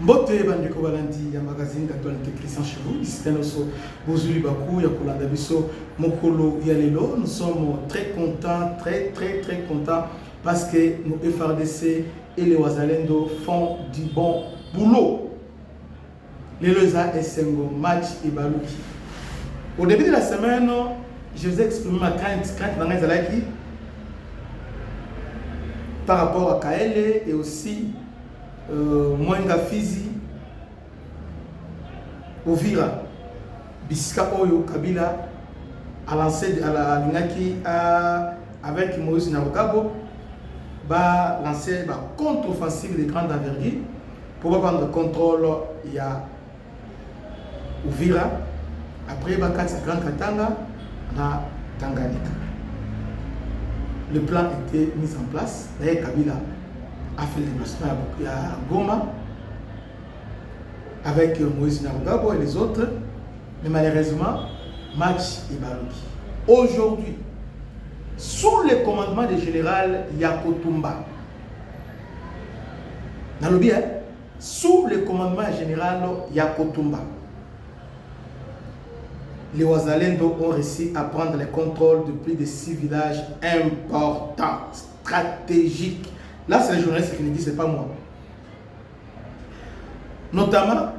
Mbote bandeko balandi ya magazine d'actualité Christian chez vous. Ici Tanoso Bozuli Bakou ya Kolanda Biso Mokolo Yalelo. Nous sommes très contents, très contents parce que nos FRDC et les Wazalendo font du bon boulot. Les Loza et Sengo, match et Balouki. Au début de la semaine, je vous ai exprimé ma crainte dans les Zalaki par rapport à Kaele et aussi Mwenga Fizi, Ovira, Biska Oyo, Kabila, a lancé à la Linaki avec Moïse Narokabo, va lancer la contre-offensive de grande envergure pour prendre le contrôle. Il y a Ovira, après il va casser Grand Katanga dans Tanganyika. Le plan était mis en place. D'ailleurs, Kabila a fait le déplacement à Goma avec Moïse Narugabo et les autres. Mais malheureusement, match est Balouki. Aujourd'hui, sous le commandement du général Yakotumba, sous le commandement général Yakotumba, les Wazalendo ont réussi à prendre le contrôle de plus de 6 villages importants, stratégiques. Là, c'est les journalistes qui le disent, ce n'est pas moi. Notamment,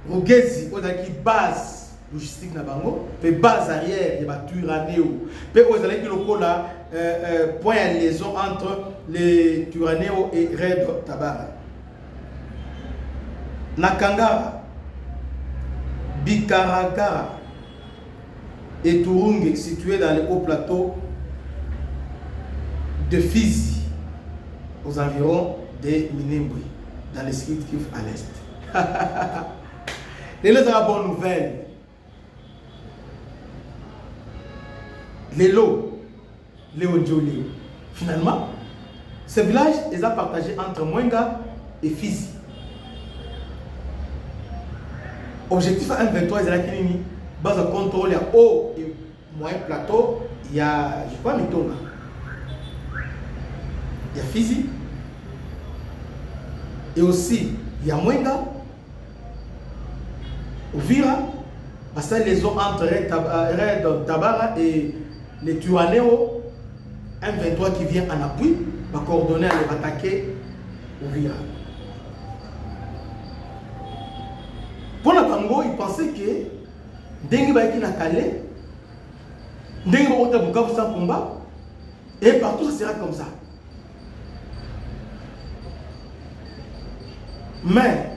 Rogezi, qui base logistique na bango, puis base arrière, il y a Turanéo. Puis vous allez dire le point de liaison entre les Turanéo et Red Tabara. Nakangara, Bikaragara et Turungi, situés dans les hauts plateaux de Fizi, aux environs de Minembwe, dans les Sud Kivu à l'est. Les bonne nouvelle. Les lots, Léo. Finalement, ce village est partagé entre Mwenga et Fizi. Objectif M23 est là qui base de contrôle à haut et moyen plateau. Il y a, je crois, Mitonga. Il y a Fizi. Et aussi, il y a Mwenga, Ovira, parce que les zones entre Red Tabara et les Tuanéo, M23 qui vient en appui, va coordonner à les attaquer Ovira. Pour la Bango, ils pensaient que Dengue Baiki n'a calé, Dengue Baiki n'a pas sans combat, et partout ça sera comme ça. Mais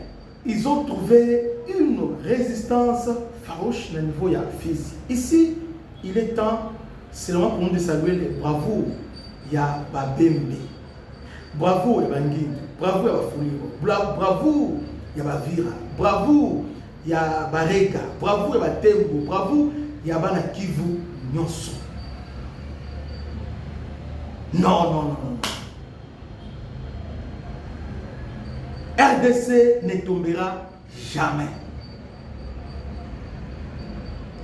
ils ont trouvé une résistance farouche au niveau de Fizi. Ici, il est temps seulement pour nous de saluer les bravoures. Il y a Babembe, bravo il y a Bangui, bravo il y a Bafuliro, bravo il y a Bavira, bravo il y a Barega, bravo il y a Tembo, bravo il y a Bana Kivu Nyonso. Non. RDC ne tombera jamais.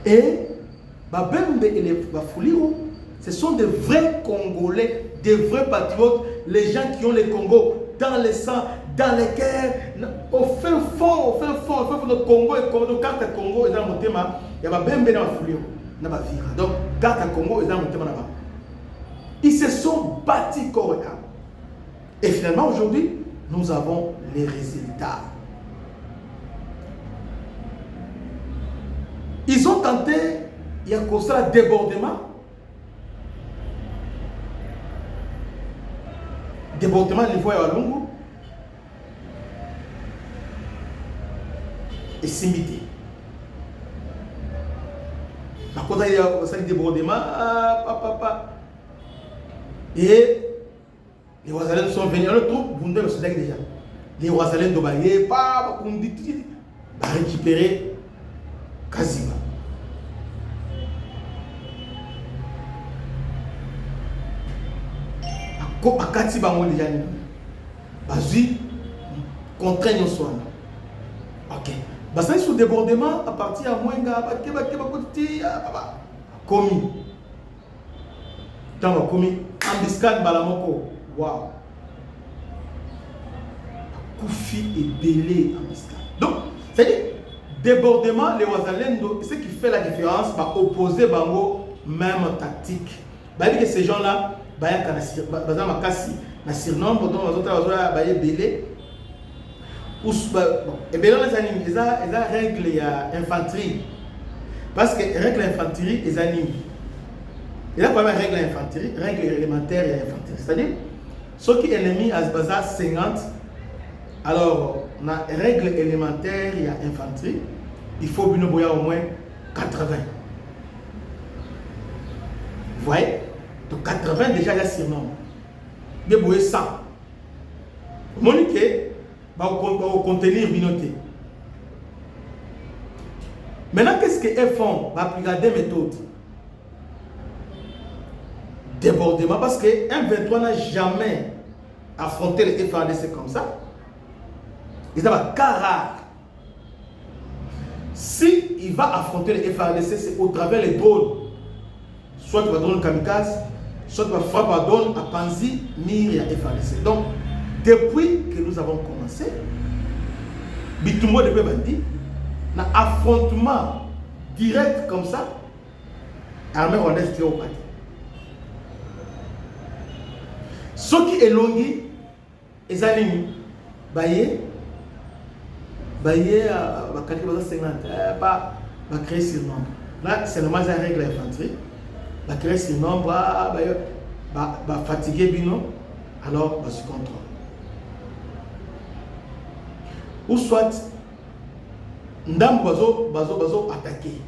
Et Babembe et les Bafuliro, ce sont des vrais Congolais, des vrais patriotes, les gens qui ont le Congo dans le sang, dans les cœurs, au fin fond de Congo et Congo, carte Congo et dans mon thème, il y a Babembe et Bafuliro, Nabavira. Donc, carte Congo et dans mon thème là-bas. Ils se sont bâtis corps et âme. Et finalement, aujourd'hui, nous avons les résultats. Ils ont tenté, il y a comme ça un débordement. Débordement au niveau de Walungu. Et Simbité. Par contre, il y a un débordement. Et les Wazalens sont venus. Alors, tout le monde est déjà. Les Wazalens sont venus. Pour récupérer Kaziba. À Kaziba, on est déjà. Vas-y, contraignons soi. Ok. Parce que sous débordement, à partir de Mwenga, commis. Tant commis. Ambiscan Balamoko. Waouh. Koufi et Belé en Biscay. Donc, c'est-à-dire, débordement, les Wazalendo, ce qui fait la différence, va opposer Bango, même tactique. Bah, que ces gens-là, bah, il y a un surnombre, donc les autres, bah, Belé. Et bien, les animes, ils ont règle infanterie. Parce que règle infanterie, ils animent. Il y a pas mal de règles infanterie, règles élémentaires et infanterie. C'est-à-dire, ceux qui sont ennemis à ce bazar 50, alors, on a règles élémentaires et infanterie, il faut au moins 80. Vous voyez? Donc 80 déjà, il y a surnom. Il y a 100. Monique, va contenir binoté. Maintenant, qu'est-ce qu'ils font? Va appliquer des méthodes. Débordement, parce que M23 n'a jamais affronté les FARDC comme ça. Ils ont un cas rare. Si il va affronter les FARDC, c'est au travers les drones. Soit tu vas drone kamikaze, soit tu vas frapper à drone à Panzi, Mir et FARDC. Donc, depuis que nous avons commencé, Bitumbo depuis Bandi, un affrontement direct comme ça, armée rwandaise qui est au parti. Ceux qui élongent, ils animent, baillé, va créer sur nombre. Là, c'est normal, c'est la règle infanterie. Va créer sur nombre, va fatiguer Bino, alors va se contrôle. Ou soit, Ndam bazo attaquer.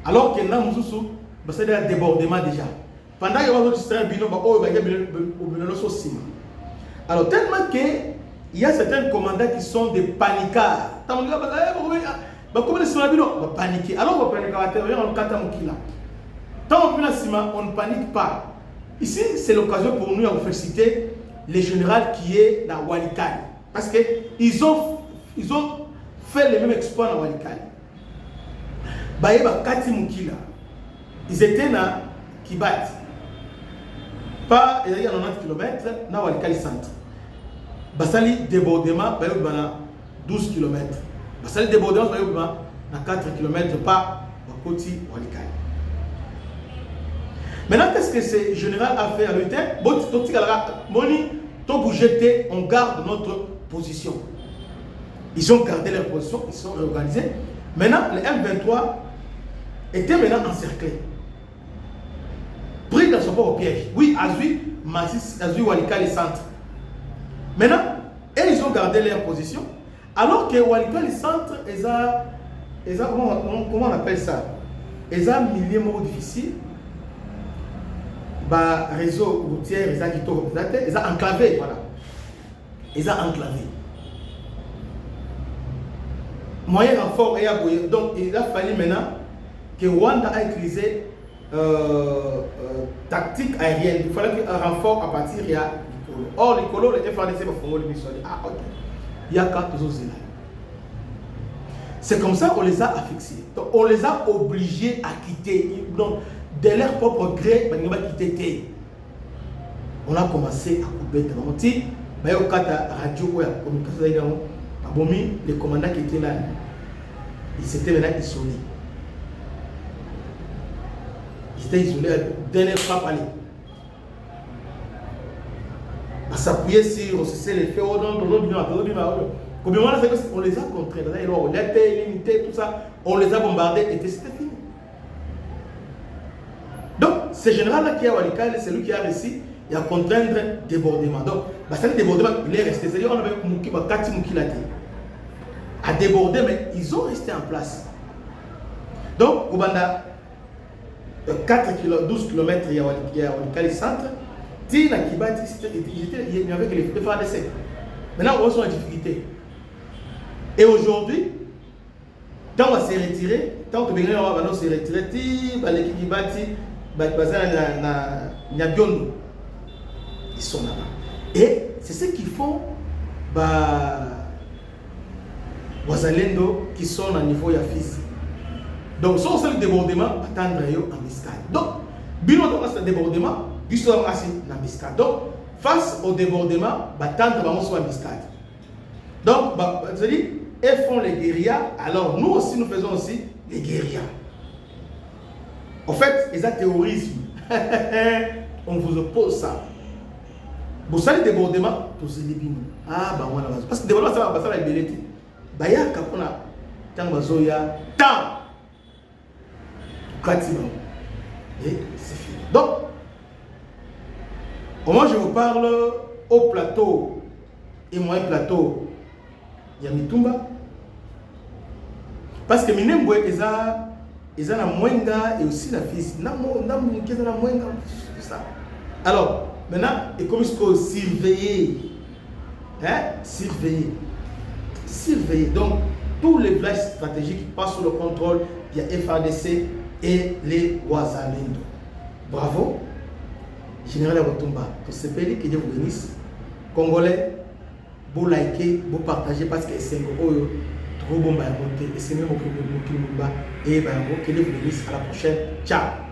Alors que Ndam Moussou, c'est un débordement déjà. Pendant qu'il y a un distraire Bino, alors tellement que il y a certains commandants qui sont des paniquards. Alors on ne panique pas. Ici, c'est l'occasion pour nous de féliciter les généraux qui est dans Walikale. Parce qu'ils ont fait les mêmes exploits dans Walikale. Ils étaient dans Kibat. Pas, il y a 90 km dans Walikale centre. Basali débordement, 12 km. Basali débordement, 4 km par Wakoti Walikale. Maintenant, qu'est-ce que ce général a fait à l'unité? On garde notre position. Ils ont gardé leur position, ils sont réorganisés. Maintenant, le M23 était maintenant encerclé. Pris dans son propre piège. Oui, Azui, Massis, Azui, Walikale centre. Maintenant, ils ont gardé leur position. Alors que Walikale centre, comment on appelle ça? Ils ont un milieu mot difficile. Bah, réseau routier, ils ont enclavé, voilà. Ils ont enclavé. Moyen renfort, donc il a fallu maintenant que Rwanda a utilisé tactique aérienne. Il fallait qu'un renfort à partir de l'Icolo. Or, l'Icolo, les FARDC vont faire le mission. Ah, ok. Il y a 4 autres là. C'est comme ça qu'on les a affixés. Donc, on les a obligés à quitter. Donc, de leur propre gré, on a quitté. On a commencé à couper. On a radio, les commandants qui étaient là, ils s'étaient maintenant isolés. Ils étaient isolés à la dernière frappe aller. À s'appuyer sur cesser les faits, on les a contrés. On les a limités, tout ça, on les a bombardés et c'était fini. Donc, ce général-là qui est à Walikale, c'est lui qui a réussi à contraindre débordement. Donc, c'est le débordement, il est resté. C'est-à-dire qu'on avait Kati Moukilate à déborder, mais ils ont resté en place. Donc, au Banda, 12 km, il y a Walikale centre. Il n'y avait que les FARDC. Maintenant, on est en difficulté. Et aujourd'hui, tant on va se retirer, tant que on va se retirer, ils sont là-bas. Et c'est ce qu'ils font, Wazalendo qui sont à niveau de Fizi. Donc, si on fait le débordement, attendre en Biscay. Donc, Bino dans ce débordement, ils sont en Biscay. Donc, face au débordement, attendre en Biscay. Donc, bah, c'est-à-dire, elles font les guérillas, alors nous aussi, nous faisons aussi les guérillas. En fait, ils ont terrorisme. On vous oppose ça. Vous savez, débordement, tous les bimos. Ah, bah voilà. Parce que débordement, ça va être belleté. Bah, il y a quand on a tant bazoya, tant. Pratiquement. Et c'est fini. Donc, au moins, je vous parle au plateau et moyen plateau. Il y a Mitumba. Parce que Minembwe, ils ont la moinga et aussi la fille. Alors, maintenant, il commence à surveiller. Hein? Surveiller. Surveiller. Donc, tous les villages stratégiques passent sous le contrôle. Il y a FADC et les Wazalendo. Bravo. Général Rotumba, tout ce pays que Dieu vous bénisse. Congolais, vous likez, vous partagez parce que c'est un gros trop bon et c'est même au et que Dieu vous bénisse. À la prochaine. Ciao.